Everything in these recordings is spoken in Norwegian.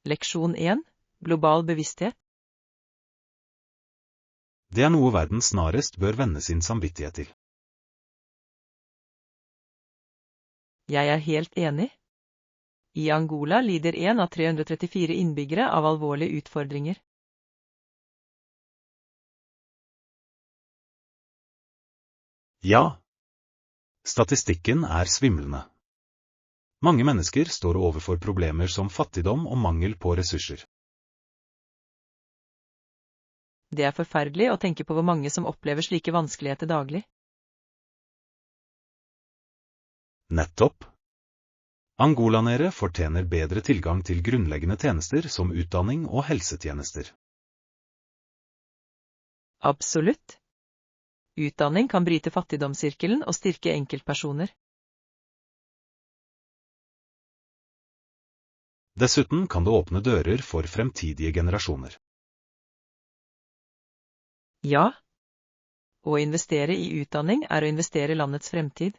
Leksjon 1. Global bevissthet. Det er noe verden snarest bør vende sin samvittighet til. Jeg er helt enig. I Angola lider 1 av 334 innbyggere av alvorlige utfordringer. Ja. Statistikken er svimlende. Mange mennesker står overfor problemer som fattigdom og mangel på ressurser. Det er forferdelig å tenke på hvor mange som opplever slike vanskeligheter daglig. Nettopp. Angolanere fortjener bedre tilgang til grunnleggende tjenester som utdanning og helsetjenester. Absolutt. Utdanning kan bryte fattigdomssirkelen og styrke enkeltpersoner. Dessuten kan det åpne dører for fremtidige generasjoner. Ja. Å investere i utdanning er å investere i landets fremtid.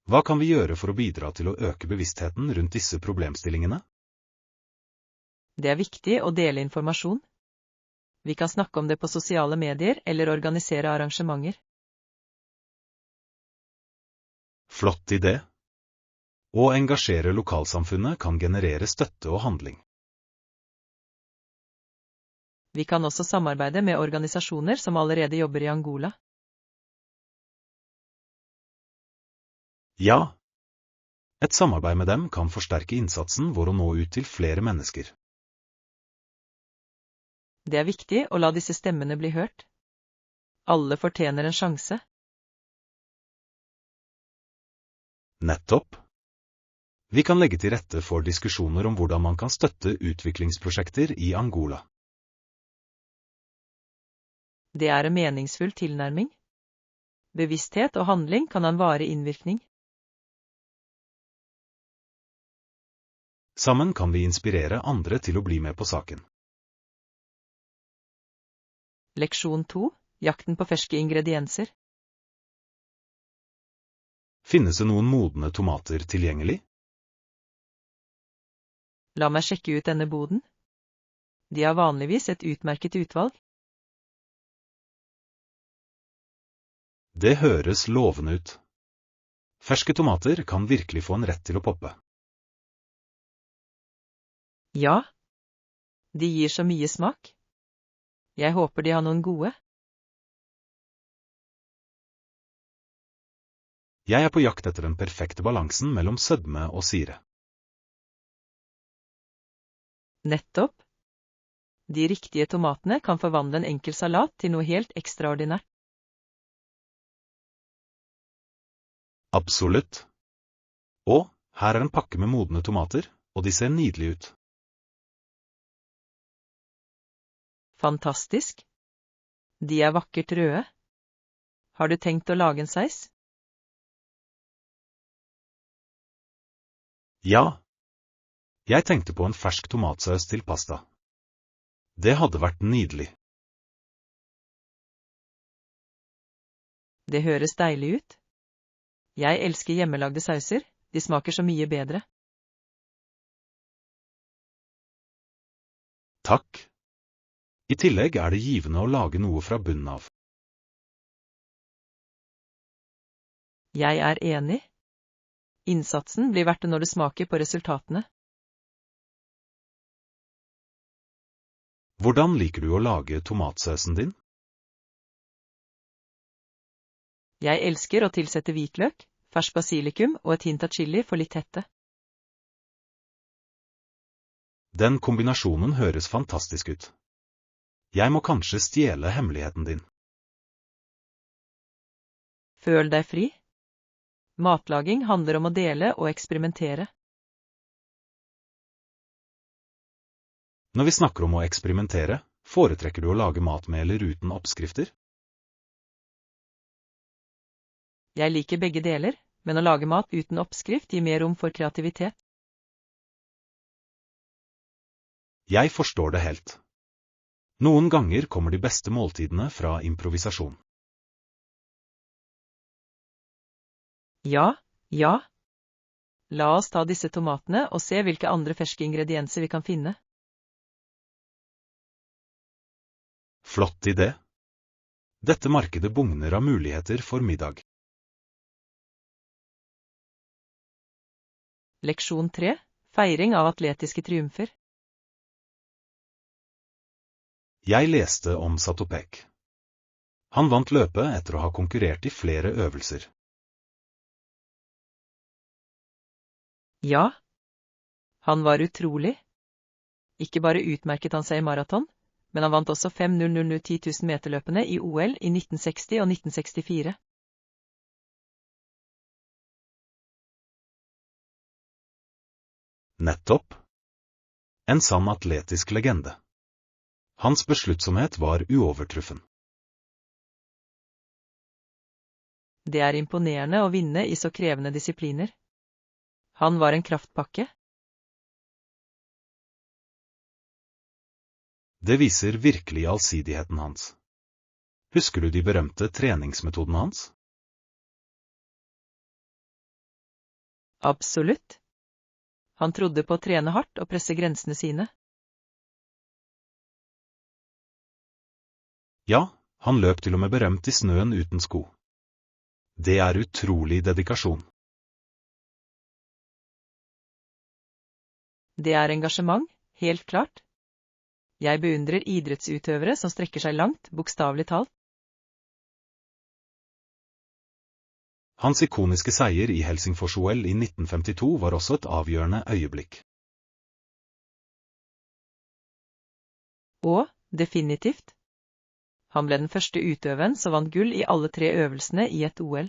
Hva kan vi gjøre for å bidra til å øke bevisstheten rundt disse problemstillingene? Det er viktig å dele informasjon. Vi kan snakke om det på sosiale medier eller organisere arrangementer. Flott idé. Å engasjere lokalsamfunnet kan generere støtte og handling. Vi kan også samarbeide med organisasjoner som allerede jobber i Angola. Ja. Et samarbeid med dem kan forsterke innsatsen vår å nå ut til flere mennesker. Det er viktig å la disse stemmene bli hørt. Alle fortjener en sjanse. Nettopp. Vi kan legge til rette for diskusjoner om hvordan man kan støtte utviklingsprosjekter i Angola. Det er en meningsfull tilnærming. Bevissthet og handling kan ha en varig innvirkning. Sammen kan vi inspirere andre til å bli med på saken. Leksjon 2. Jakten på ferske ingredienser. Finnes det noen modne tomater tilgjengelig? La meg sjekke ut denne boden. De har vanligvis et utmerket utvalg. Det høres lovende ut. Ferske tomater kan virkelig få en rett til å poppe. Ja. De gir så mye smak. Jeg håper de har noen gode. Jeg er på jakt etter den perfekte balansen mellom sødme og syre. Nettopp. De riktige tomatene kan forvandle en enkel salat til noe helt ekstraordinært. Absolutt. Og her er en pakke med modne tomater, og de ser nydelige ut. Fantastisk. De er vakkert røde. Har du tenkt å lage en saus? Ja. Jeg tenkte på en fersk tomatsaus til pasta. Det hadde vært nydelig. Det høres deilig ut. Jeg elsker hjemmelagde sauser, de smaker så mye bedre. Takk. I tillegg er det givende å lage noe fra bunnen av. Jeg er enig. Innsatsen blir verdt det når du smaker på resultatene. Hvordan liker du å lage tomatsausen din? Jeg elsker å tilsette hvitløk, fersk basilikum og et hint av chili for litt hette. Den kombinasjonen høres fantastisk ut. Jeg må kanskje stjele hemmeligheten din. Føl deg fri. Matlaging handler om å dele og eksperimentere. Når vi snakker om å eksperimentere, foretrekker du å lage mat med eller uten oppskrifter? Jeg liker begge deler, men å lage mat uten oppskrift gir mer rom for kreativitet. Jeg forstår det helt. Noen ganger kommer de beste måltidene fra improvisasjon. Ja. La oss ta disse tomatene og se hvilke andre ferske ingredienser vi kan finne. Flott idé. Dette markedet bugner av muligheter for middag. Leksjon 3. Feiring av atletiske triumfer. Jeg leste om Satopek. Han vant løpet etter å ha konkurrert i flere øvelser. Ja, han var utrolig. Ikke bare utmerket han seg i maraton, men han vant også 5.00 10 000 meterløpene i OL i 1960 og 1964. Nettopp. En sann atletisk legende. Hans besluttsomhet var uovertruffen. Det er imponerende å vinne i så krevende disipliner. Han var en kraftpakke. Det viser virkelig allsidigheten hans. Husker du de berømte treningsmetodene hans? Absolutt. Han trodde på å trene hardt og presse grensene sine. Ja, han løp til og med berømt i snøen uten sko. Det er utrolig dedikasjon. Det er engasjement, helt klart. Jeg beundrer idrettsutøvere som strekker seg langt, bokstavelig talt. Hans ikoniske seier i Helsingfors-OL i 1952 var også et avgjørende øyeblikk. Og, definitivt. Han ble den første utøveren som vant gull i alle 3 øvelsene i et OL.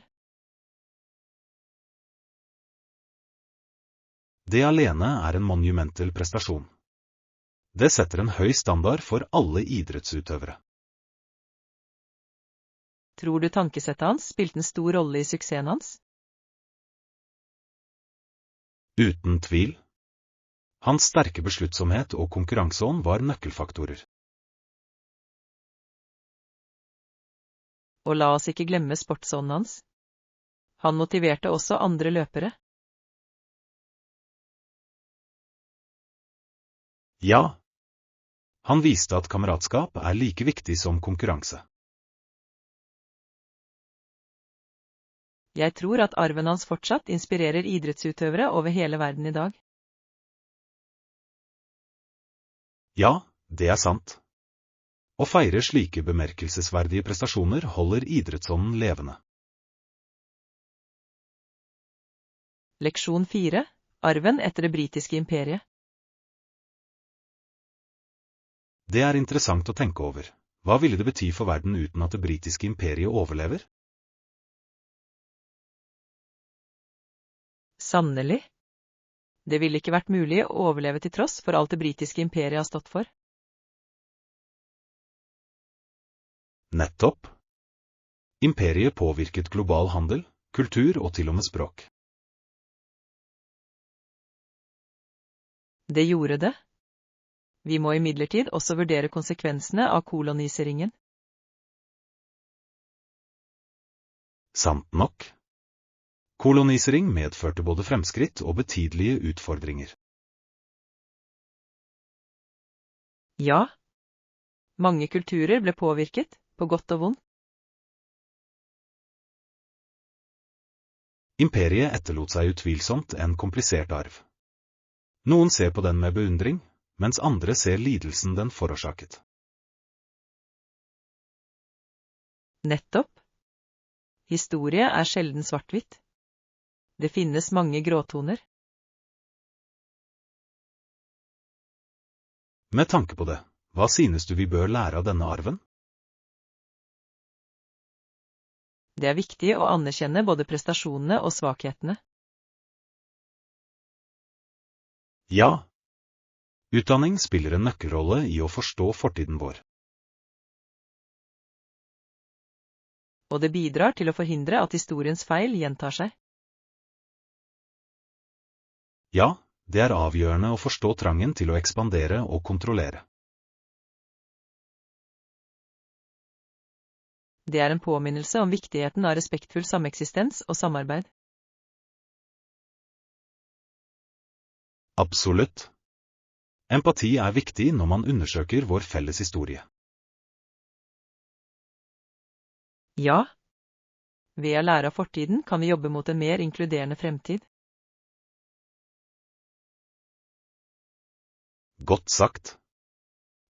Det alene er en monumental prestasjon. Det setter en høy standard for alle idrettsutøvere. Tror du tankesettet hans spilte en stor rolle i suksessen hans? Uten tvil. Hans sterke besluttsomhet og konkurranseånd var nøkkelfaktorer. Og la oss ikke glemme sportsånden hans. Han motiverte også andre løpere. Ja. Han viste at kameratskap er like viktig som konkurranse. Jeg tror at arven hans fortsatt inspirerer idrettsutøvere over hele verden i dag. Ja, det er sant. Å feire slike bemerkelsesverdige prestasjoner holder idrettsånden levende. Leksjon 4. Arven etter det britiske imperiet. Det er interessant å tenke over. Hva ville det bety for verden uten at det britiske imperiet overlever? Sannelig. Det ville ikke vært mulig å overleve til tross for alt det britiske imperiet har stått for. Nettopp. Imperiet påvirket global handel, kultur og til og med språk. Det gjorde det. Vi må imidlertid også vurdere konsekvensene av koloniseringen. Sant nok. Kolonisering medførte både fremskritt og betydelige utfordringer. Ja. Mange kulturer ble påvirket, på godt og vondt. Imperiet etterlot seg utvilsomt en komplisert arv. Noen ser på den med beundring, mens andre ser lidelsen den forårsaket. Nettopp. Historie er sjelden svart-hvitt. Det finnes mange gråtoner. Med tanke på det, hva synes du vi bør lære av denne arven? Det er viktig å anerkjenne både prestasjonene og svakhetene. Ja. Utdanning spiller en nøkkelrolle i å forstå fortiden vår. Og det bidrar til å forhindre at historiens feil gjentar seg. Ja, det er avgjørende å forstå trangen til å ekspandere og kontrollere. Det er en påminnelse om viktigheten av respektfull sameksistens og samarbeid. Absolutt. Empati er viktig når man undersøker vår felles historie. Ja. Ved å lære av fortiden kan vi jobbe mot en mer inkluderende fremtid. Godt sagt.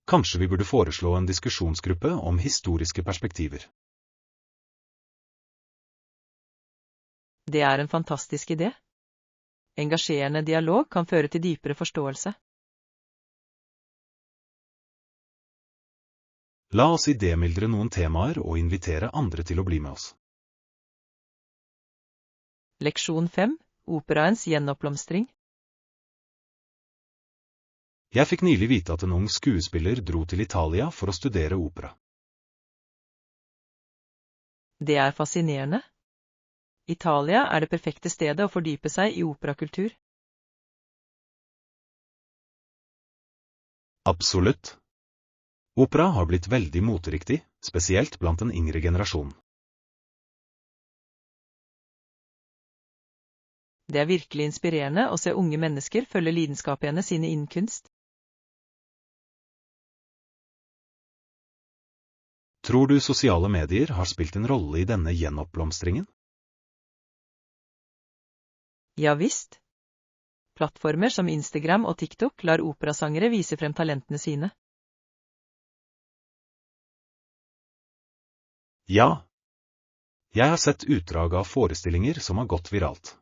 Kanskje vi burde foreslå en diskusjonsgruppe om historiske perspektiver. Det er en fantastisk idé. Engasjerende dialog kan føre til dypere forståelse. La oss idémildre noen temaer og invitere andre til å bli med oss. Leksjon 5. Operaens gjenoppblomstring. Jeg fikk nylig vite at en ung skuespiller dro til Italia for å studere opera. Det er fascinerende. Italia er det perfekte stedet å fordype seg i operakultur. Absolutt. Opera har blitt veldig moteriktig, spesielt blant den yngre generasjonen. Det er virkelig inspirerende å se unge mennesker følge lidenskapene sine innen kunst. Tror du sosiale medier har spilt en rolle i denne gjenoppblomstringen? Ja visst. Plattformer som Instagram og TikTok lar operasangere vise frem talentene sine. Ja. Jeg har sett utdrag av forestillinger som har gått viralt.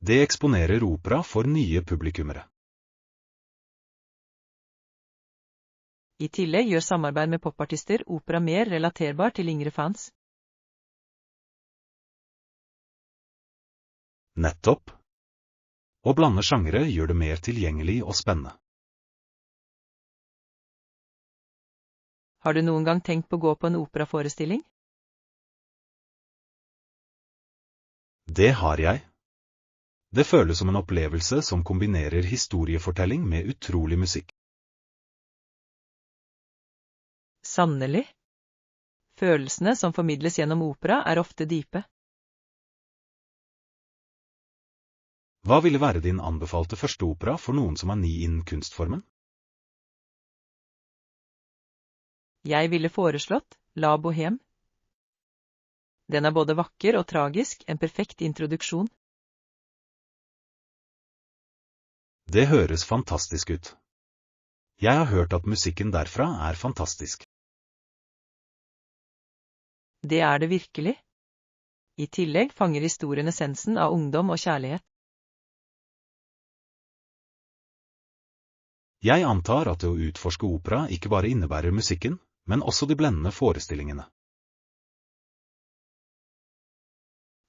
Det eksponerer opera for nye publikummere. I tillegg gjør samarbeid med popartister opera mer relaterbar til yngre fans. Nettopp. Å blande sjangere gjør det mer tilgjengelig og spennende. Har du noen gang tenkt på å gå på en operaforestilling? Det har jeg. Det føles som en opplevelse som kombinerer historiefortelling med utrolig musikk. Sannelig. Følelsene som formidles gjennom opera er ofte dype. Hva ville være din anbefalte første opera for noen som er ny innen kunstformen? Jeg ville foreslått La Bohème. Den er både vakker og tragisk, en perfekt introduksjon. Det høres fantastisk ut. Jeg har hørt at musikken derfra er fantastisk. Det er det virkelig. I tillegg fanger historien essensen av ungdom og kjærlighet. Jeg antar at det å utforske opera ikke bare innebærer musikken, men også de blendende forestillingene.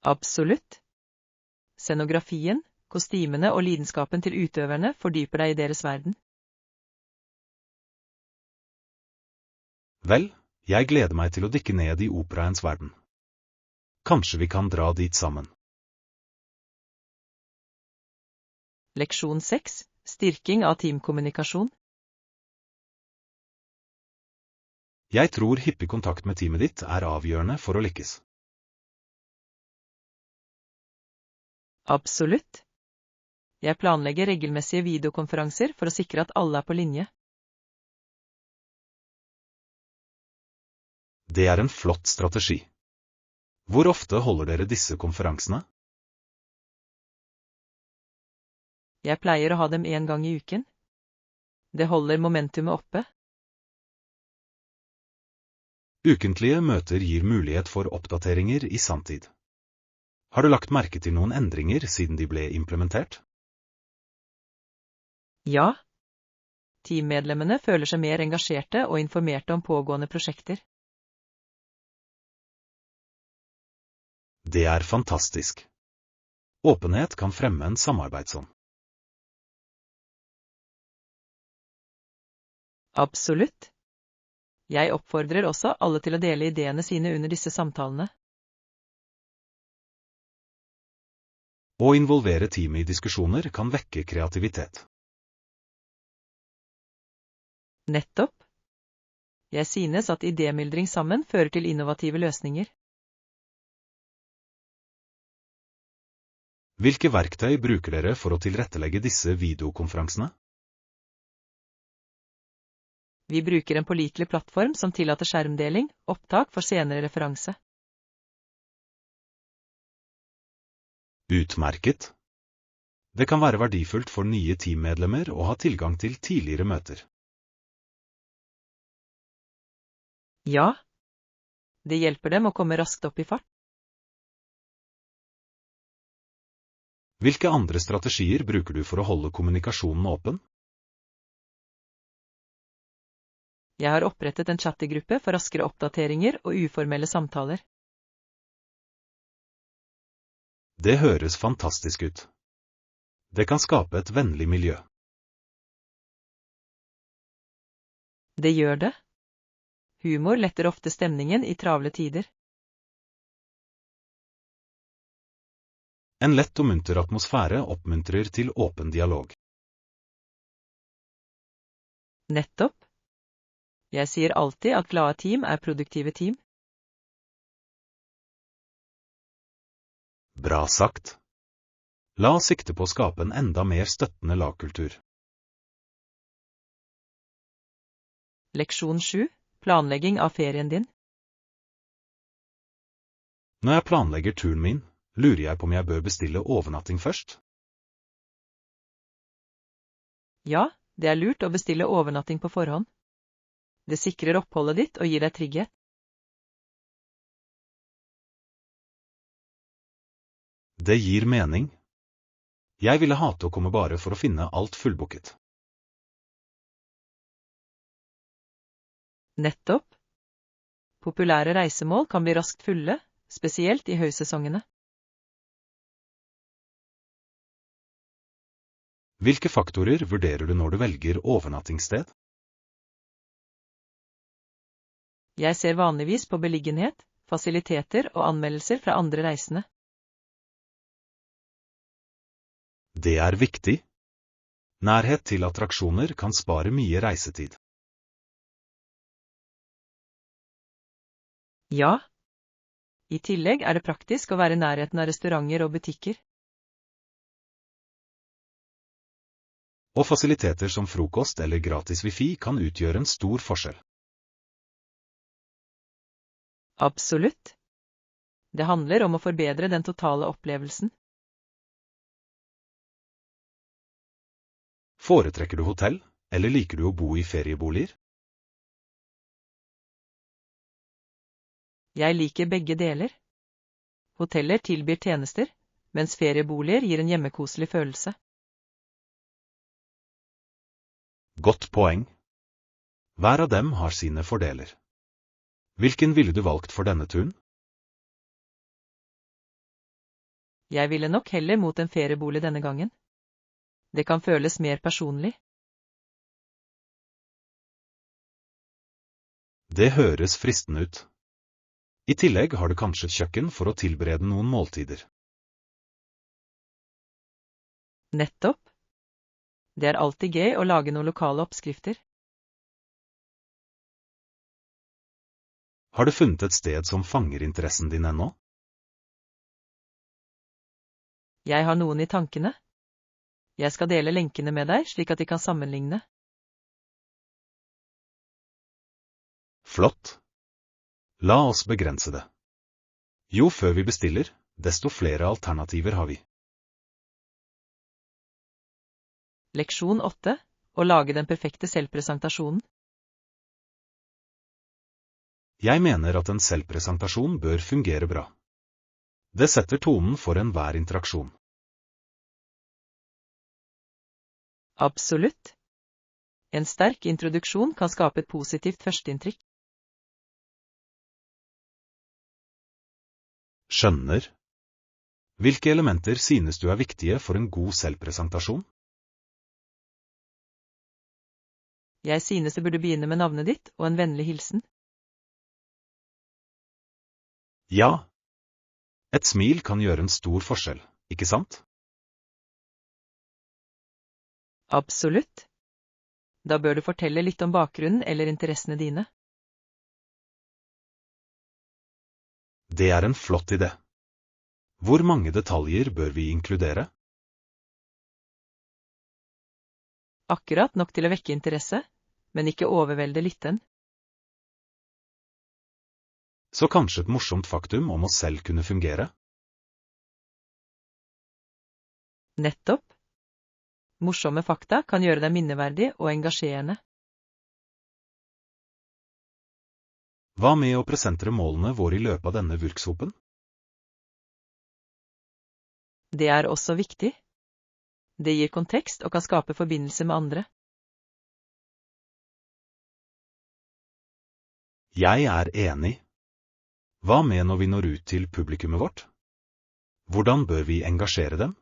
Absolutt. Scenografien, kostymene og lidenskapen til utøverne fordyper deg i deres verden. Vel, jeg gleder meg til å dykke ned i operaens verden. Kanskje vi kan dra dit sammen. Leksjon 6. Styrking av teamkommunikasjon. Jeg tror hyppig kontakt med teamet ditt er avgjørende for å lykkes. Absolutt. Jeg planlegger regelmessige videokonferanser for å sikre at alle er på linje. Det er en flott strategi. Hvor ofte holder dere disse konferansene? Jeg pleier å ha dem 1 gang i uken. Det holder momentumet oppe. Ukentlige møter gir mulighet for oppdateringer i sanntid. Har du lagt merke til noen endringer siden de ble implementert? Ja. Teammedlemmene føler seg mer engasjerte og informerte om pågående prosjekter. Det er fantastisk. Åpenhet kan fremme en samarbeidsånd. Absolutt. Jeg oppfordrer også alle til å dele ideene sine under disse samtalene. Å involvere teamet i diskusjoner kan vekke kreativitet. Nettopp. Jeg synes at idémyldring sammen fører til innovative løsninger. Hvilke verktøy bruker dere for å tilrettelegge disse videokonferansene? Vi bruker en pålitelig plattform som tillater skjermdeling, opptak for senere referanse. Utmerket. Det kan være verdifullt for nye teammedlemmer å ha tilgang til tidligere møter. Ja, det hjelper dem å komme raskt opp i fart. Hvilke andre strategier bruker du for å holde kommunikasjonen åpen? Jeg har opprettet en chattegruppe for raskere oppdateringer og uformelle samtaler. Det høres fantastisk ut. Det kan skape et vennlig miljø. Det gjør det. Humor letter ofte stemningen i travle tider. En lett og munter atmosfære oppmuntrer til åpen dialog. Nettopp. Jeg sier alltid at glade team er produktive team. Bra sagt. La oss sikte på å skape en enda mer støttende lagkultur. Leksjon 7. Planlegging av ferien din. Når jeg planlegger turen min, lurer jeg på om jeg bør bestille overnatting først? Ja, det er lurt å bestille overnatting på forhånd. Det sikrer oppholdet ditt og gir deg trygghet. Det gir mening. Jeg ville hate å komme bare for å finne alt fullbooket. Nettopp. Populære reisemål kan bli raskt fulle, spesielt i høysesongene. Hvilke faktorer vurderer du når du velger overnattingssted? Jeg ser vanligvis på beliggenhet, fasiliteter og anmeldelser fra andre reisende. Det er viktig. Nærhet til attraksjoner kan spare mye reisetid. Ja. I tillegg er det praktisk å være i nærheten av restauranter og butikker. Og fasiliteter som frokost eller gratis wifi kan utgjøre en stor forskjell. Absolutt. Det handler om å forbedre den totale opplevelsen. Foretrekker du hotell, eller liker du å bo i ferieboliger? Jeg liker begge deler. Hoteller tilbyr tjenester, mens ferieboliger gir en hjemmekoselig følelse. Godt poeng. Hver av dem har sine fordeler. Hvilken ville du valgt for denne turen? Jeg ville nok heller mot en feriebolig denne gangen. Det kan føles mer personlig. Det høres fristende ut. I tillegg har du kanskje et kjøkken for å tilberede noen måltider. Nettopp. Det er alltid gøy å lage noen lokale oppskrifter. Har du funnet et sted som fanger interessen din ennå? Jeg har noen i tankene. Jeg skal dele lenkene med deg, slik at de kan sammenligne. Flott. La oss begrense det. Jo før vi bestiller, desto flere alternativer har vi. Leksjon 8. Å lage den perfekte selvpresentasjonen. Jeg mener at en selvpresentasjon bør fungere bra. Det setter tonen for enhver interaksjon. Absolutt. En sterk introduksjon kan skape et positivt førsteinntrykk. Skjønner. Hvilke elementer synes du er viktige for en god selvpresentasjon? Jeg synes det burde begynne med navnet ditt og en vennlig hilsen. Ja. Et smil kan gjøre en stor forskjell, ikke sant? Absolutt. Da bør du fortelle litt om bakgrunnen eller interessene dine. Det er en flott idé. Hvor mange detaljer bør vi inkludere? Akkurat nok til å vekke interesse, men ikke overvelde lytteren. Så kanskje et morsomt faktum om oss selv kunne fungere? Nettopp. Morsomme fakta kan gjøre deg minneverdig og engasjerende. Hva med å presentere målene våre i løpet av denne workshopen? Det er også viktig. Det gir kontekst og kan skape forbindelse med andre. Jeg er enig. Hva med når vi når ut til publikummet vårt? Hvordan bør vi engasjere dem?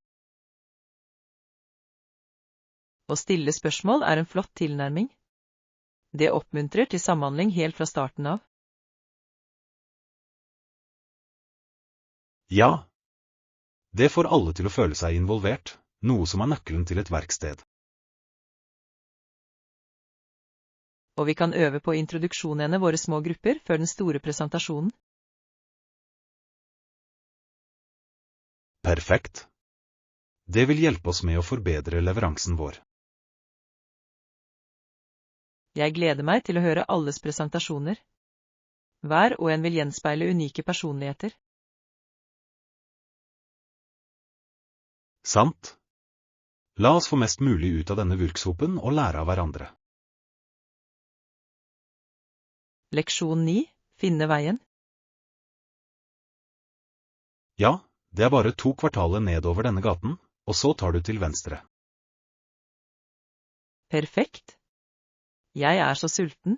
Å stille spørsmål er en flott tilnærming. Det oppmuntrer til samhandling helt fra starten av. Ja. Det får alle til å føle seg involvert, noe som er nøkkelen til et verksted. Og vi kan øve på introduksjonene våre små grupper før den store presentasjonen. Perfekt. Det vil hjelpe oss med å forbedre leveransen vår. Jeg gleder meg til å høre alles presentasjoner. Hver og en vil gjenspeile unike personligheter. Sant. La oss få mest mulig ut av denne workshopen og lære av hverandre. Leksjon 9. Finne veien. Ja, det er bare 2 kvartaler nedover denne gaten, og så tar du til venstre. Perfekt. Jeg er så sulten.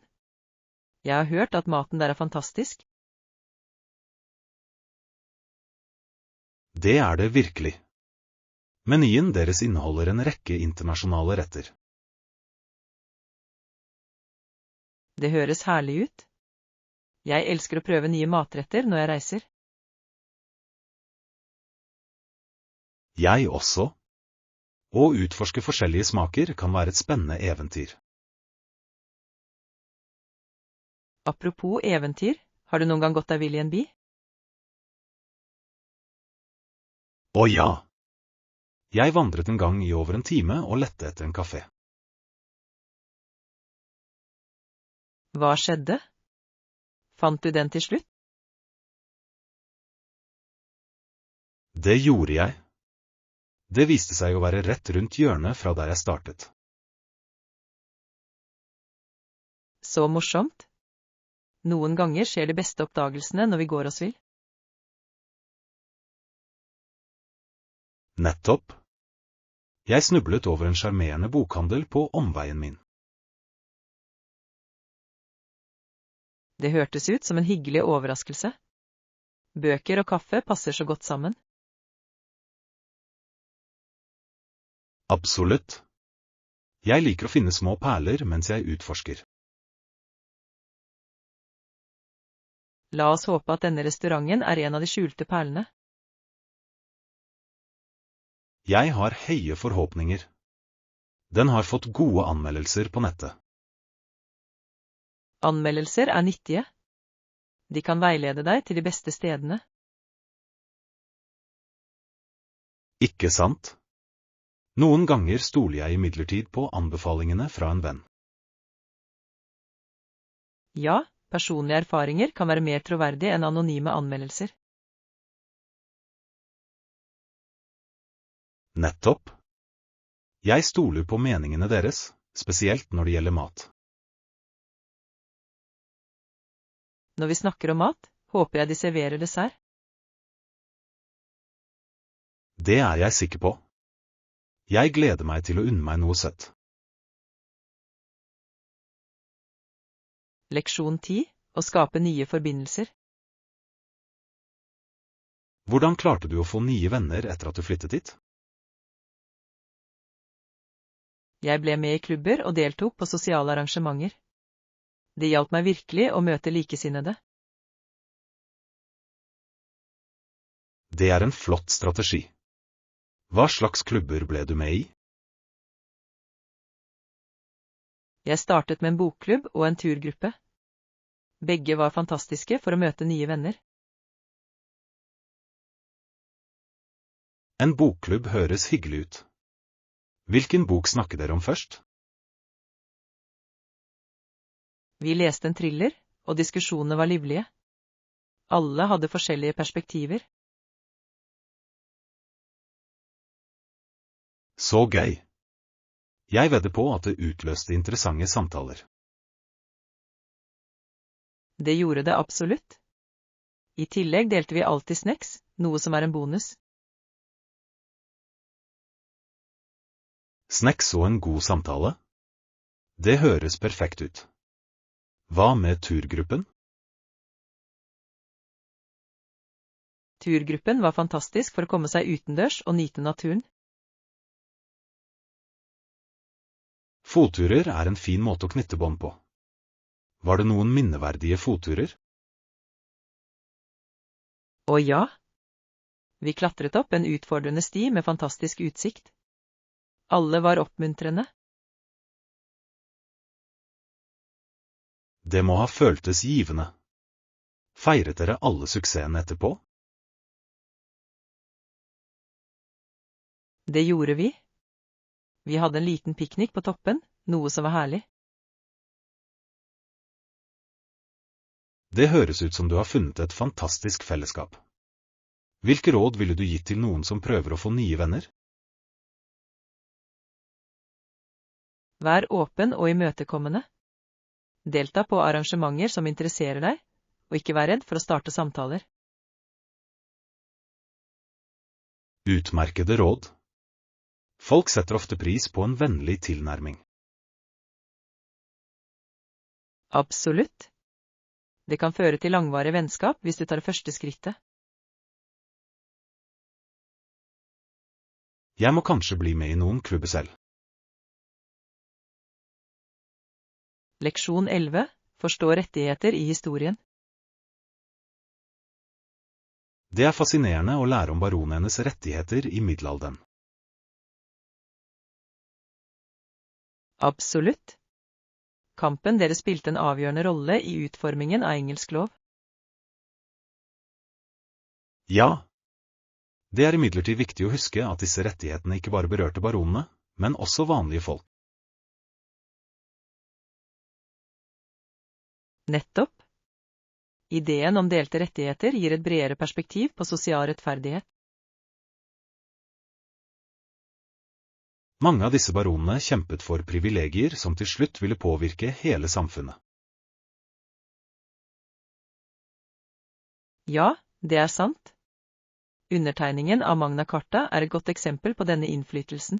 Jeg har hørt at maten der er fantastisk. Det er det virkelig. Menyen deres inneholder en rekke internasjonale retter. Det høres herlig ut. Jeg elsker å prøve nye matretter når jeg reiser. Jeg også. Å utforske forskjellige smaker kan være et spennende eventyr. Apropos eventyr, har du noen gang gått deg vill i en by? Å ja! Jeg vandret en gang i over en time og lette etter en kafé. Hva skjedde? Fant du den til slutt? Det gjorde jeg. Det viste seg å være rett rundt hjørnet fra der jeg startet. Så morsomt. Noen ganger skjer de beste oppdagelsene når vi går oss vill. Nettopp. Jeg snublet over en sjarmerende bokhandel på omveien min. Det hørtes ut som en hyggelig overraskelse. Bøker og kaffe passer så godt sammen. Absolutt. Jeg liker å finne små perler mens jeg utforsker. La oss håpe at denne restauranten er en av de skjulte perlene. Jeg har høye forhåpninger. Den har fått gode anmeldelser på nettet. Anmeldelser er nyttige. De kan veilede deg til de beste stedene. Ikke sant? Noen ganger stoler jeg imidlertid på anbefalingene fra en venn. Ja, personlige erfaringer kan være mer troverdige enn anonyme anmeldelser. Nettopp. Jeg stoler på meningene deres, spesielt når det gjelder mat. Når vi snakker om mat, håper jeg de serverer dessert. Det er jeg sikker på. Jeg gleder meg til å unne meg noe søtt. Leksjon 10. Å skape nye forbindelser. Hvordan klarte du å få nye venner etter at du flyttet hit? Jeg ble med i klubber og deltok på sosiale arrangementer. Det hjalp meg virkelig å møte likesinnede. Det er en flott strategi. Hva slags klubber ble du med i? Jeg startet med en bokklubb og en turgruppe. Begge var fantastiske for å møte nye venner. En bokklubb høres hyggelig ut. Hvilken bok snakker dere om først? Vi leste en thriller, og diskusjonene var livlige. Alle hadde forskjellige perspektiver. Så gøy. Jeg vedder på at det utløste interessante samtaler. Det gjorde det absolutt. I tillegg delte vi alltid snacks, noe som er en bonus. Snacks og en god samtale? Det høres perfekt ut. Hva med turgruppen? Turgruppen var fantastisk for å komme seg utendørs og nyte naturen. Fotturer er en fin måte å knytte bånd på. Var det noen minneverdige fotturer? Og ja, vi klatret opp en utfordrende sti med fantastisk utsikt. Alle var oppmuntrende. Det må ha føltes givende. Feiret dere alle suksessen etterpå? Det gjorde vi. Vi hadde en liten piknik på toppen, noe som var herlig. Det høres ut som du har funnet et fantastisk fellesskap. Hvilke råd ville du gitt til noen som prøver å få nye venner? Vær åpen og imøtekommende. Delta på arrangementer som interesserer deg, og ikke vær redd for å starte samtaler. Utmerkede råd. Folk setter ofte pris på en vennlig tilnærming. Absolutt. Det kan føre til langvarig vennskap hvis du tar første skrittet. Jeg må kanskje bli med i noen klubber selv. Leksjon 11. Forstå rettigheter i historien. Det er fascinerende å lære om baronenes rettigheter i middelalderen. Absolutt. Kampen deres spilte en avgjørende rolle i utformingen av engelsk lov. Ja. Det er imidlertid viktig å huske at disse rettighetene ikke bare berørte baronene, men også vanlige folk. Nettopp. Ideen om delte rettigheter gir et bredere perspektiv på sosial rettferdighet. Mange av disse baronene kjempet for privilegier som til slutt ville påvirke hele samfunnet. Ja, det er sant. Undertegningen av Magna Carta er et godt eksempel på denne innflytelsen.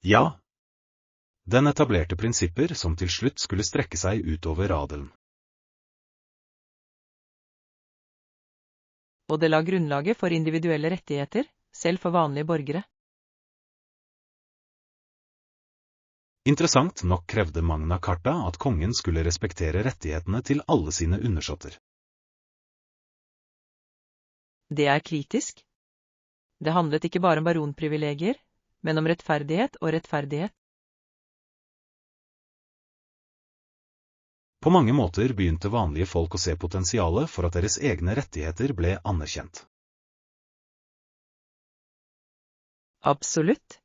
Ja. Den etablerte prinsipper som til slutt skulle strekke seg utover adelen. Og det la grunnlaget for individuelle rettigheter, selv for vanlige borgere. Interessant nok krevde Magna Carta at kongen skulle respektere rettighetene til alle sine undersåtter. Det er kritisk. Det handlet ikke bare om baronprivilegier, men om rettferdighet og rettferdighet. På mange måter begynte vanlige folk å se potensialet for at deres egne rettigheter ble anerkjent. Absolutt.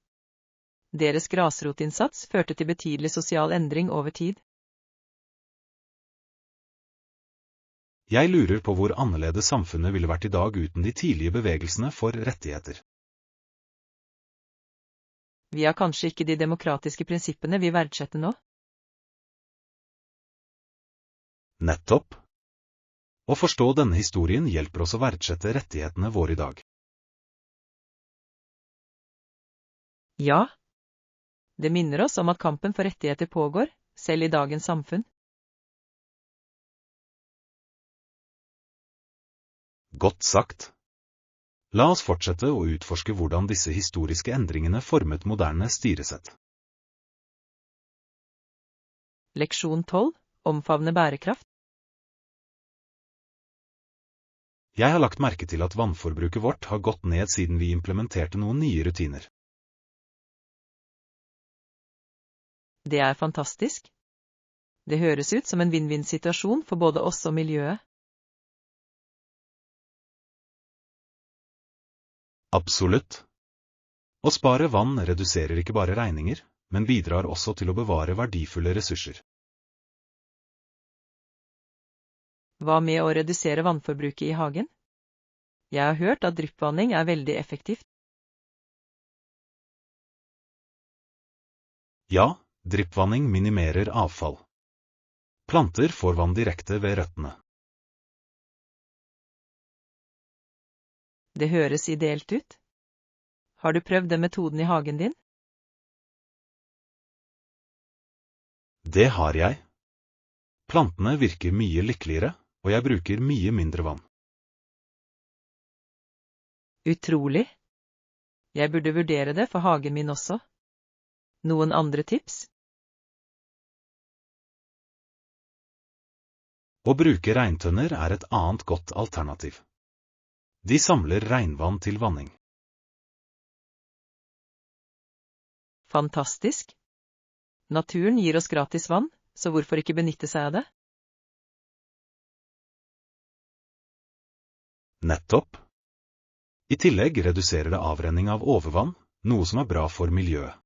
Deres grasrotinnsats førte til betydelig sosial endring over tid. Jeg lurer på hvor annerledes samfunnet ville vært i dag uten de tidlige bevegelsene for rettigheter. Vi har kanskje ikke de demokratiske prinsippene vi verdsetter nå. Nettopp. Å forstå denne historien hjelper oss å verdsette rettighetene våre i dag. Ja. Det minner oss om at kampen for rettigheter pågår, selv i dagens samfunn. Godt sagt. La oss fortsette å utforske hvordan disse historiske endringene formet moderne styresett. Leksjon 12. Omfavne bærekraft. Jeg har lagt merke til at vannforbruket vårt har gått ned siden vi implementerte noen nye rutiner. Det er fantastisk. Det høres ut som en vinn-vinn-situasjon for både oss og miljøet. Absolutt. Å spare vann reduserer ikke bare regninger, men bidrar også til å bevare verdifulle ressurser. Hva med å redusere vannforbruket i hagen? Jeg har hørt at dryppvanning er veldig effektivt. Ja, dryppvanning minimerer avfall. Planter får vann direkte ved røttene. Det høres ideelt ut. Har du prøvd den metoden i hagen din? Det har jeg. Plantene virker mye lykkeligere, og jeg bruker mye mindre vann. Utrolig. Jeg burde vurdere det for hagen min også. Noen andre tips? Å bruke regntønner er et annet godt alternativ. De samler regnvann til vanning. Fantastisk. Naturen gir oss gratis vann, så hvorfor ikke benytte seg av det? Nettopp. I tillegg reduserer det avrenning av overvann, noe som er bra for miljøet.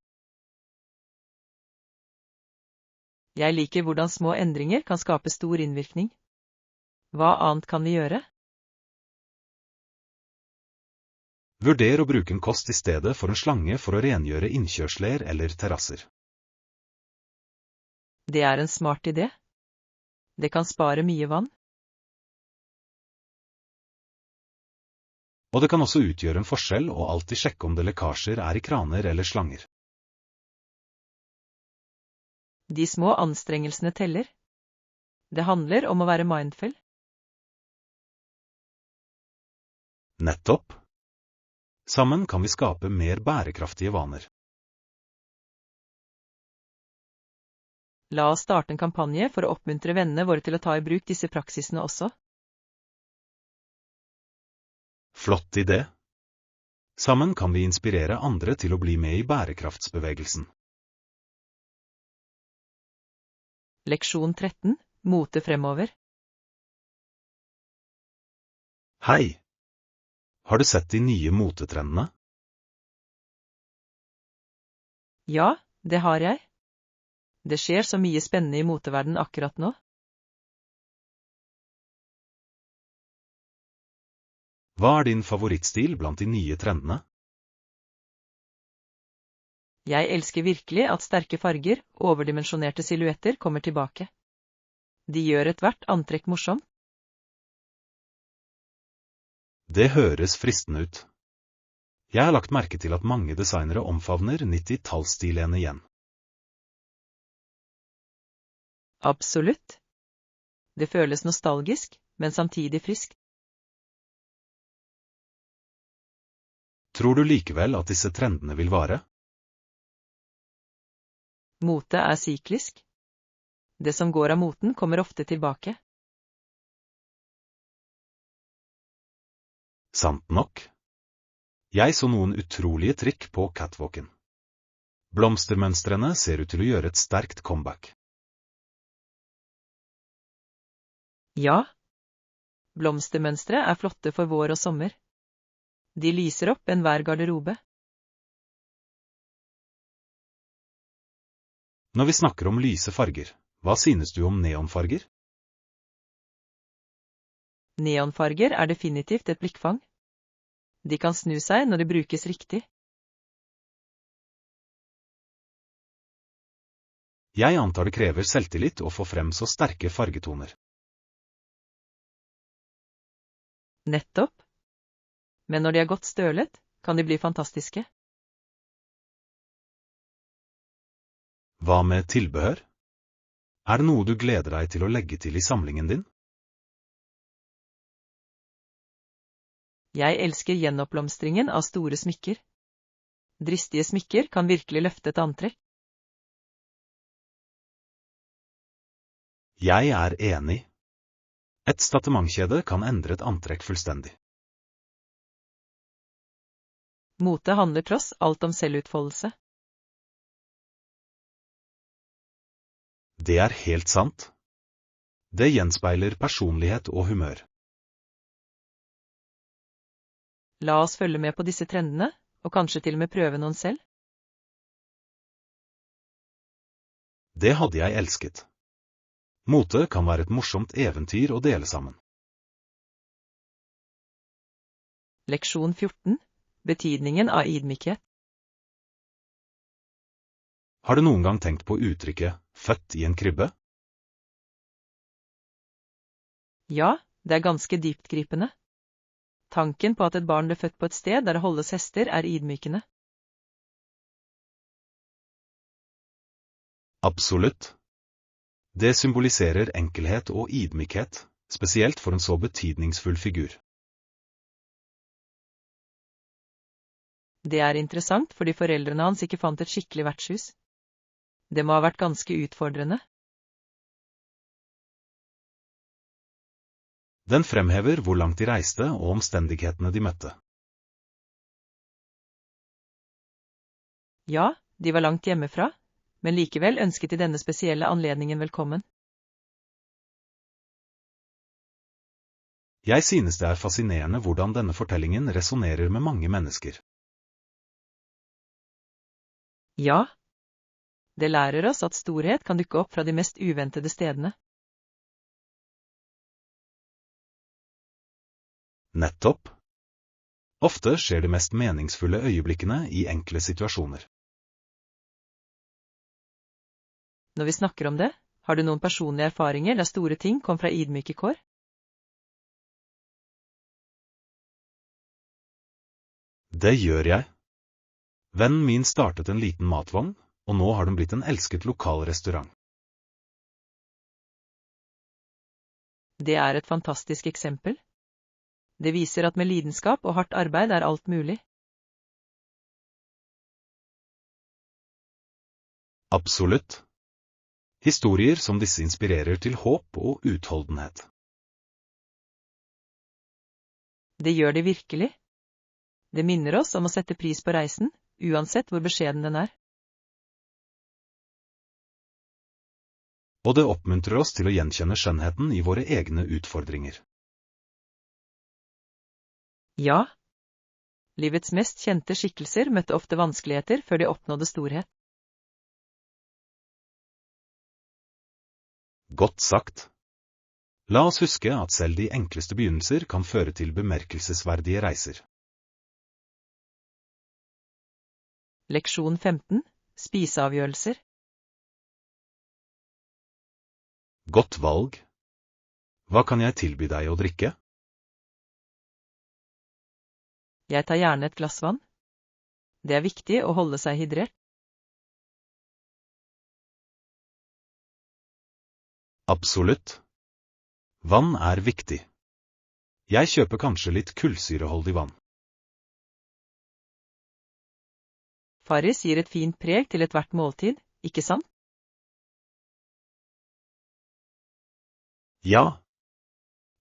Jeg liker hvordan små endringer kan skape stor innvirkning. Hva annet kan vi gjøre? Vurder å bruke en kost i stedet for en slange for å rengjøre innkjørsler eller terrasser. Det er en smart idé. Det kan spare mye vann. Og det kan også utgjøre en forskjell å alltid sjekke om det lekkasjer er i kraner eller slanger. De små anstrengelsene teller. Det handler om å være mindful. Nettopp. Sammen kan vi skape mer bærekraftige vaner. La oss starte en kampanje for å oppmuntre vennene våre til å ta i bruk disse praksisene også. Flott idé. Sammen kan vi inspirere andre til å bli med i bærekraftsbevegelsen. Leksjon 13. Mote fremover. Hei! Har du sett de nye motetrendene? Ja, det har jeg. Det skjer så mye spennende i moteverdenen akkurat nå. Hva er din favorittstil blant de nye trendene? Jeg elsker virkelig at sterke farger, overdimensjonerte silhuetter kommer tilbake. De gjør ethvert antrekk morsomt. Det høres fristende ut. Jeg har lagt merke til at mange designere omfavner 90-tallsstilene igjen. Absolutt. Det føles nostalgisk, men samtidig friskt. Tror du likevel at disse trendene vil vare? Mote er syklisk. Det som går av moten kommer ofte tilbake. Sant nok. Jeg så noen utrolige trikk på catwalken. Blomstermønstrene ser ut til å gjøre et sterkt comeback. Ja. Blomstermønstre er flotte for vår og sommer. De lyser opp enhver garderobe. Når vi snakker om lyse farger, hva synes du om neonfarger? Neonfarger er definitivt et blikkfang. De kan snu seg når de brukes riktig. Jeg antar det krever selvtillit å få frem så sterke fargetoner. Nettopp. Men når de er godt stølet, kan de bli fantastiske. Hva med tilbehør? Er det noe du gleder deg til å legge til i samlingen din? Jeg elsker gjenoppblomstringen av store smykker. Dristige smykker kan virkelig løfte et antrekk. Jeg er enig. Et statementkjede kan endre et antrekk fullstendig. Mote handler tross alt om selvutfoldelse. Det er helt sant. Det gjenspeiler personlighet og humør. La oss følge med på disse trendene, og kanskje til og med prøve noen selv. Det hadde jeg elsket. Mote kan være et morsomt eventyr å dele sammen. Leksjon 14. Betydningen av ydmykhet. Har du noen gang tenkt på uttrykket «født i en krybbe»? Ja, det er ganske dyptgripende. Tanken på at et barn ble født på et sted der det holdes hester, er ydmykende. Absolutt. Det symboliserer enkelhet og ydmykhet, spesielt for en så betydningsfull figur. Det er interessant fordi foreldrene hans ikke fant et skikkelig vertshus. Det må ha vært ganske utfordrende. Den fremhever hvor langt de reiste og omstendighetene de møtte. Ja, de var langt hjemmefra, men likevel ønsket de denne spesielle anledningen velkommen. Jeg synes det er fascinerende hvordan denne fortellingen resonerer med mange mennesker. Ja, det lærer oss at storhet kan dukke opp fra de mest uventede stedene. Nettopp. Ofte skjer de mest meningsfulle øyeblikkene i enkle situasjoner. Når vi snakker om det, har du noen personlige erfaringer der store ting kom fra ydmyke kår? Det gjør jeg. Vennen min startet en liten matvogn, og nå har den blitt en elsket lokal restaurant. Det er et fantastisk eksempel. Det viser at med lidenskap og hardt arbeid er alt mulig. Absolutt. Historier som disse inspirerer til håp og utholdenhet. Det gjør de virkelig. Det minner oss om å sette pris på reisen, uansett hvor beskjeden den er. Og det oppmuntrer oss til å gjenkjenne skjønnheten i våre egne utfordringer. Ja. Livets mest kjente skikkelser møtte ofte vanskeligheter før de oppnådde storhet. Godt sagt. La oss huske at selv de enkleste begynnelser kan føre til bemerkelsesverdige reiser. Leksjon 15. Spiseavgjørelser. Godt valg. Hva kan jeg tilby deg å drikke? Jeg tar gjerne et glass vann. Det er viktig å holde seg hydrert. Absolutt. Vann er viktig. Jeg kjøper kanskje litt kullsyreholdig vann. Farris gir et fint preg til ethvert måltid, ikke sant? Ja.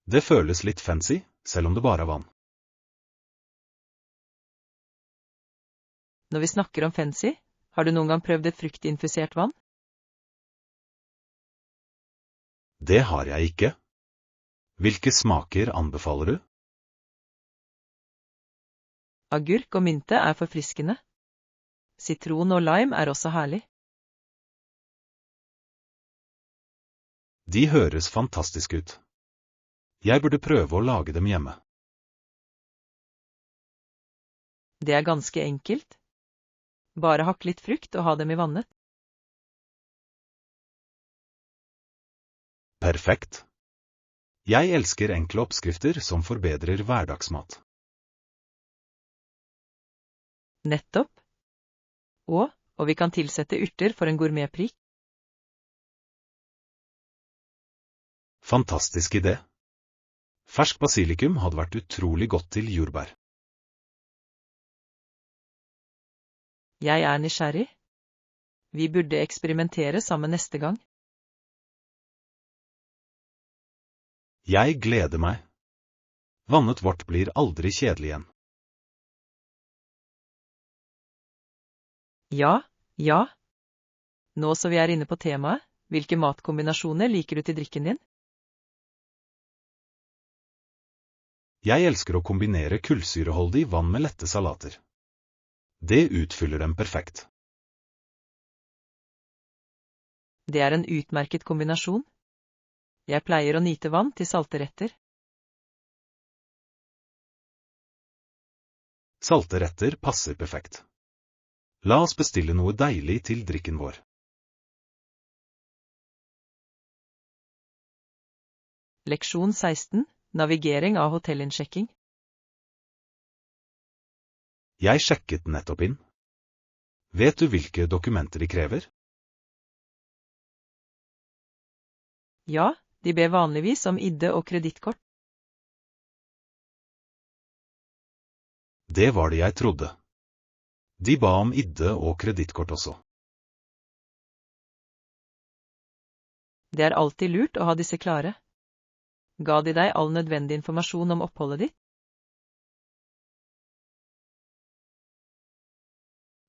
Det føles litt fancy, selv om det bare er vann. Når vi snakker om fancy, har du noen gang prøvd et fruktinfusert vann? Det har jeg ikke. Hvilke smaker anbefaler du? Agurk og mynte er forfriskende. Sitron og lime er også herlig. De høres fantastisk ut. Jeg burde prøve å lage dem hjemme. Det er ganske enkelt. Bare hakk litt frukt og ha dem i vannet. Perfekt. Jeg elsker enkle oppskrifter som forbedrer hverdagsmat. Nettopp. Og vi kan tilsette urter for en gourmetprik. Fantastisk idé. Fersk basilikum hadde vært utrolig godt til jordbær. Jeg er nysgjerrig. Vi burde eksperimentere sammen neste gang. Jeg gleder meg. Vannet vårt blir aldri kjedelig igjen. Ja. Nå så vi er inne på temaet, hvilke matkombinasjoner liker du til drikken din? Jeg elsker å kombinere kullsyreholdig vann med lette salater. Det utfyller dem perfekt. Det er en utmerket kombinasjon. Jeg pleier å nyte vann til salte retter. Salte retter passer perfekt. La oss bestille noe deilig til drikken vår. Leksjon 16. Navigering av hotellinnsjekking. Jeg sjekket nettopp inn. Vet du hvilke dokumenter de krever? Ja, de ber vanligvis om ID og kredittkort. Det var det jeg trodde. De ba om ID og kredittkort også. Det er alltid lurt å ha disse klare. Ga de deg all nødvendig informasjon om oppholdet ditt?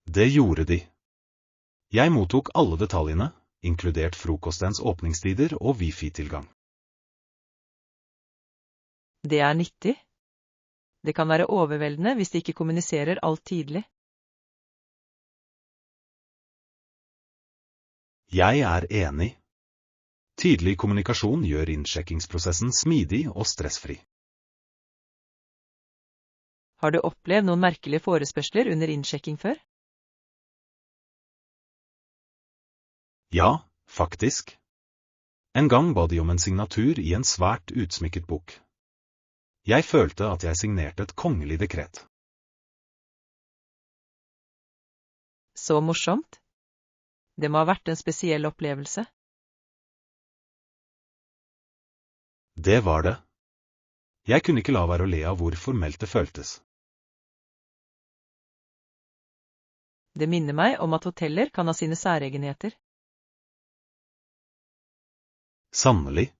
Det gjorde de. Jeg mottok alle detaljene, inkludert frokostens åpningstider og wifi-tilgang. Det er nyttig. Det kan være overveldende hvis de ikke kommuniserer alt tydelig. Jeg er enig. Tydelig kommunikasjon gjør innsjekkingsprosessen smidig og stressfri. Har du opplevd noen merkelige forespørsler under innsjekking før? Ja, faktisk. En gang ba de om en signatur i en svært utsmykket bok. Jeg følte at jeg signerte et kongelig dekret. Så morsomt. Det må ha vært en spesiell opplevelse. Det var det. Jeg kunne ikke la være å le av hvor formelt det føltes. Det minner meg om at hoteller kan ha sine særegenheter. Sannelig.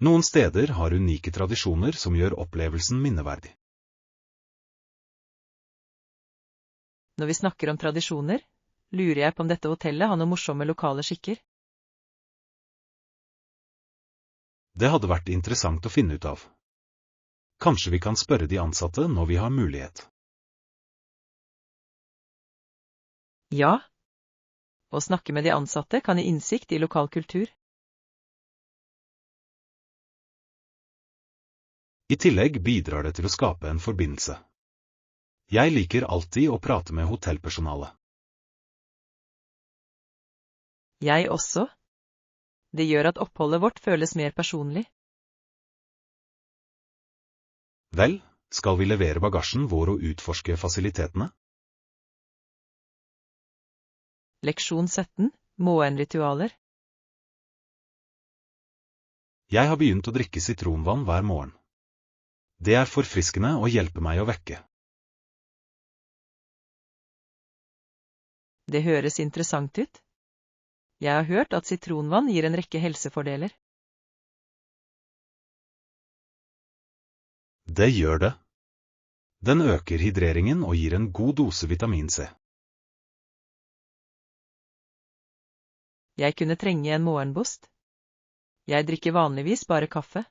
Noen steder har unike tradisjoner som gjør opplevelsen minneverdig. Når vi snakker om tradisjoner, lurer jeg på om dette hotellet har noen morsomme lokale skikker. Det hadde vært interessant å finne ut av. Kanskje vi kan spørre de ansatte når vi har mulighet. Ja. Å snakke med de ansatte kan gi innsikt i lokal kultur. I tillegg bidrar det til å skape en forbindelse. Jeg liker alltid å prate med hotellpersonalet. Jeg også. Det gjør at oppholdet vårt føles mer personlig. Vel, skal vi levere bagasjen vår og utforske fasilitetene? Leksjon 17. Morgenritualer. Jeg har begynt å drikke sitronvann hver morgen. Det er forfriskende og hjelper meg å vekke. Det høres interessant ut. Jeg har hørt at sitronvann gir en rekke helsefordeler. Det gjør det. Den øker hydreringen og gir en god dose vitamin C. Jeg kunne trenge en morgenboost. Jeg drikker vanligvis bare kaffe.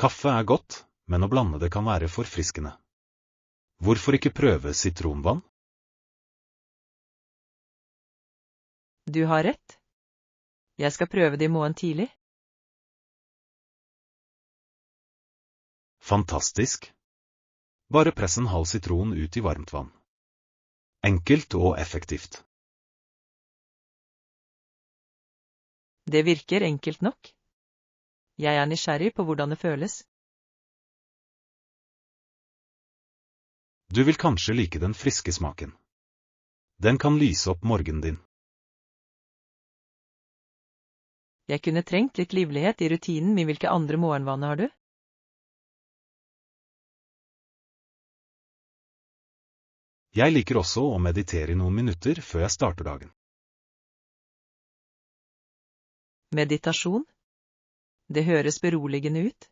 Kaffe er godt, men å blande det kan være forfriskende. Hvorfor ikke prøve sitronvann? Du har rett. Jeg skal prøve det i morgen tidlig. Fantastisk. Bare press en halv sitron ut i varmt vann. Enkelt og effektivt. Det virker enkelt nok. Jeg er nysgjerrig på hvordan det føles. Du vil kanskje like den friske smaken. Den kan lyse opp morgenen din. Jeg kunne trengt litt livlighet i rutinen min. Hvilke andre morgenvaner har du? Jeg liker også å meditere i noen minutter før jeg starter dagen. Meditasjon? Det høres beroligende ut.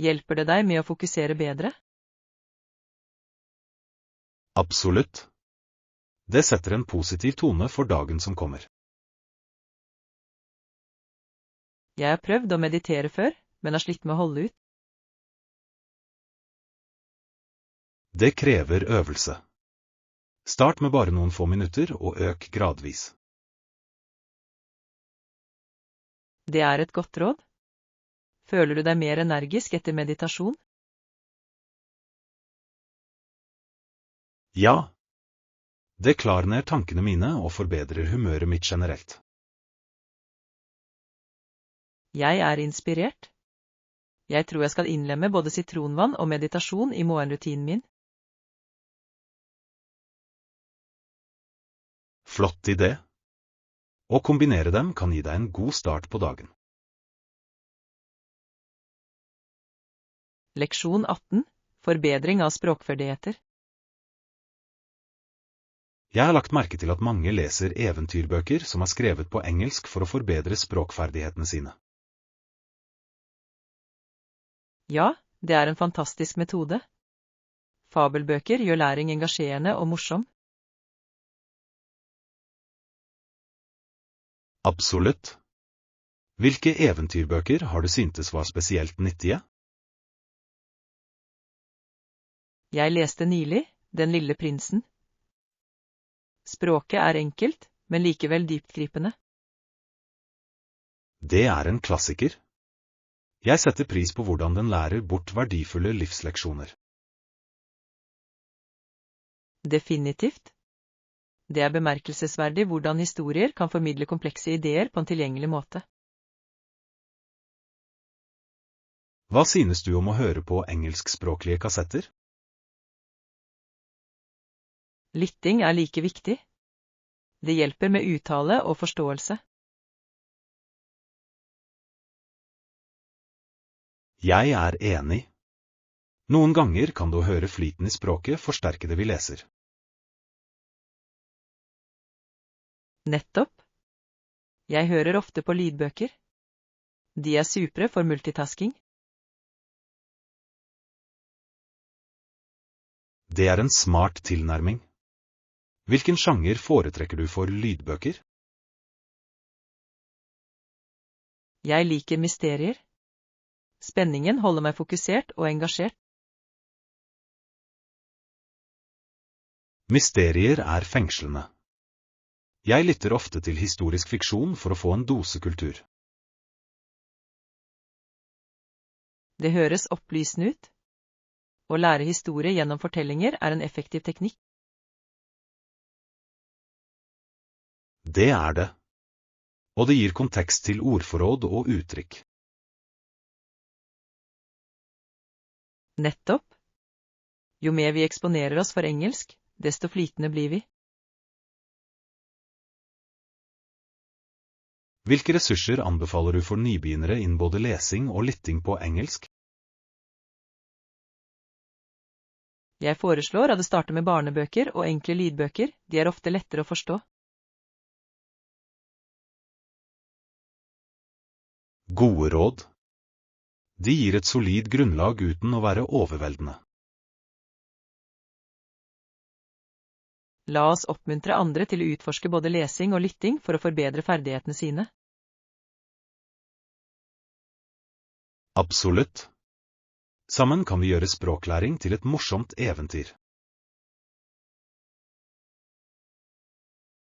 Hjelper det deg med å fokusere bedre? Absolutt. Det setter en positiv tone for dagen som kommer. Jeg har prøvd å meditere før, men har slitt med å holde ut. Det krever øvelse. Start med bare noen få minutter og øk gradvis. Det er et godt råd. Føler du deg mer energisk etter meditasjon? Ja. Det klarner tankene mine og forbedrer humøret mitt generelt. Jeg er inspirert. Jeg tror jeg skal innlemme både sitronvann og meditasjon i morgenrutinen min. Flott idé. Å kombinere dem kan gi deg en god start på dagen. Leksjon 18. Forbedring av språkferdigheter. Jeg har lagt merke til at mange leser eventyrbøker som er skrevet på engelsk for å forbedre språkferdighetene sine. Ja, det er en fantastisk metode. Fabelbøker gjør læring engasjerende og morsom. Absolutt. Hvilke eventyrbøker har du syntes var spesielt nyttige? Jeg leste nylig Den lille prinsen. Språket er enkelt, men likevel dyptgripende. Det er en klassiker. Jeg setter pris på hvordan den lærer bort verdifulle livsleksjoner. Definitivt. Det er bemerkelsesverdig hvordan historier kan formidle komplekse ideer på en tilgjengelig måte. Hva synes du om å høre på engelskspråklige kassetter? Lytting er like viktig. Det hjelper med uttale og forståelse. Jeg er enig. Noen ganger kan det å høre flyten i språket forsterke det vi leser. Nettopp. Jeg hører ofte på lydbøker. De er supre for multitasking. Det er en smart tilnærming. Hvilken sjanger foretrekker du for lydbøker? Jeg liker mysterier. Spenningen holder meg fokusert og engasjert. Mysterier er fengslende. Jeg lytter ofte til historisk fiksjon for å få en dose kultur. Det høres opplysende ut. Å lære historie gjennom fortellinger er en effektiv teknikk. Det er det. Og det gir kontekst til ordforråd og uttrykk. Nettopp. Jo mer vi eksponerer oss for engelsk, desto flytende blir vi. Hvilke ressurser anbefaler du for nybegynnere innen både lesing og lytting på engelsk? Jeg foreslår at du starter med barnebøker og enkle lydbøker, de er ofte lettere å forstå. Gode råd. De gir et solid grunnlag uten å være overveldende. La oss oppmuntre andre til å utforske både lesing og lytting for å forbedre ferdighetene sine. Absolutt. Sammen kan vi gjøre språklæring til et morsomt eventyr.